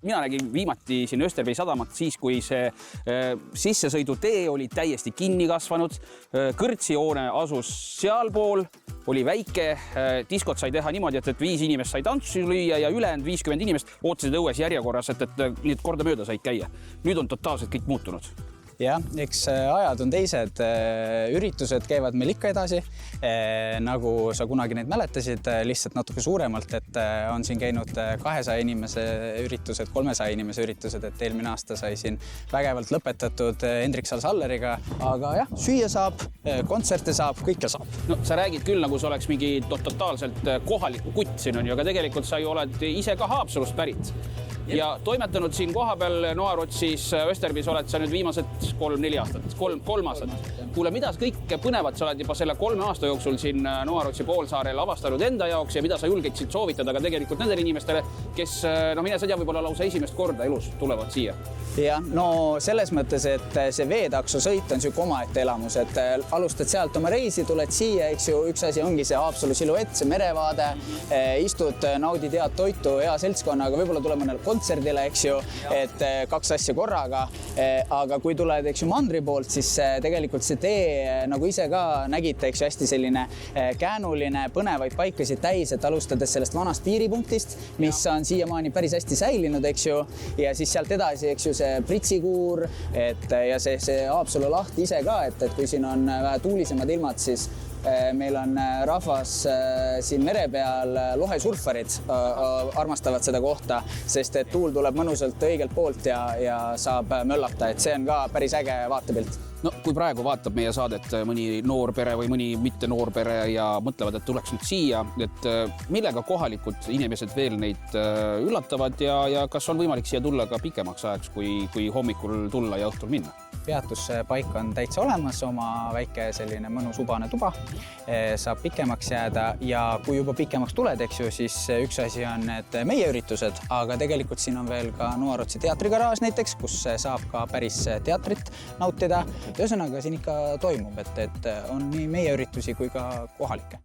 mina nägin viimati siin Östervei sadamat siis, kui see sissesõidutee oli täiesti kinni kasvanud. Kõrtsijoone asus sealpool, oli väike, diskot sai teha niimoodi, et 5 inimest sai tantsu lüüa ja ülejäänud 50 inimest ootasid õues järjekorras, et need korda mööda said käia. Nüüd on totaalselt kõik muutunud. Jah, eks ajad on teised, üritused käivad meil ikka edasi, nagu sa kunagi neid mäletasid, lihtsalt natuke suuremalt, et on siin käinud 200 inimese üritused, 300 inimese üritused, et eelmine aasta sai siin vägevalt lõpetatud Hendrik Salleriga, aga jah, süüa saab, kontserte saab, kõike saab. No sa räägid küll, nagu see oleks mingi totaalselt kohaliku kutt siin on, aga tegelikult sa ju oled ise ka Haapsalust pärit. Ja toimetanud siin koha peal Noarotsis, Östervis oled sa nüüd viimased 3-4 aastat, 3 aastat. Kuule, mida kõik põnevat sa oled juba selle 3 aasta jooksul siin Noarotsi poolsaarel avastanud enda jaoks ja mida sa julgeksid soovitada ka tegelikult nendele inimestele, kes, mine sa tea, võib-olla lausa esimest korda elus tulevad siia? Ja, no selles mõttes, et see veetakso sõit on siuke omaette elamus, et alustad sealt oma reisi, tuled siia, eks ju, üks asi ongi see Haapsalu siluett, see merevaade, istud, naudid head toitu, hea seltskonnaga, võib-olla tuleb mõnel kontserdile, eks ju, et 2 asja korraga, aga kui tuled, eks ju, mandri poolt, siis tegelikult see tee, nagu ise ka nägite, eks ju, hästi selline käänuline, põnevaid paikasid täis, et alustades sellest vanast piiripunktist, mis on siiamaani päris hästi säilinud, eks ju, ja siis sealt edasi, eks ju, see Pritsikuur, ja see Haapsalu laht ise ka, et kui siin on vähe tuulisemad ilmad, siis meil on rahvas siin mere peal, lohesurfarid armastavad seda kohta, sest et tuul tuleb mõnusalt õigelt poolt ja saab möllata, et see on ka päris äge vaatepilt. No, kui praegu vaatab meie saadet mõni noor pere või mõni mitte noor pere ja mõtlevad, et tuleks nüüd siia, et millega kohalikud inimesed veel neid üllatavad ja kas on võimalik siia tulla ka pikemaks ajaks, kui hommikul tulla ja õhtul minna? Peatuspaik on täitsa olemas, oma väike selline mõnus ubane tuba, saab pikemaks jääda ja kui juba pikemaks tuled, eks ju, siis üks asi on need meie üritused, aga tegelikult siin on veel ka Noarotsi teatrigaraaž näiteks, kus saab ka päris teatrit nautida. Ühesõnaga siin ikka toimub, et on nii meie üritusi kui ka kohalikke.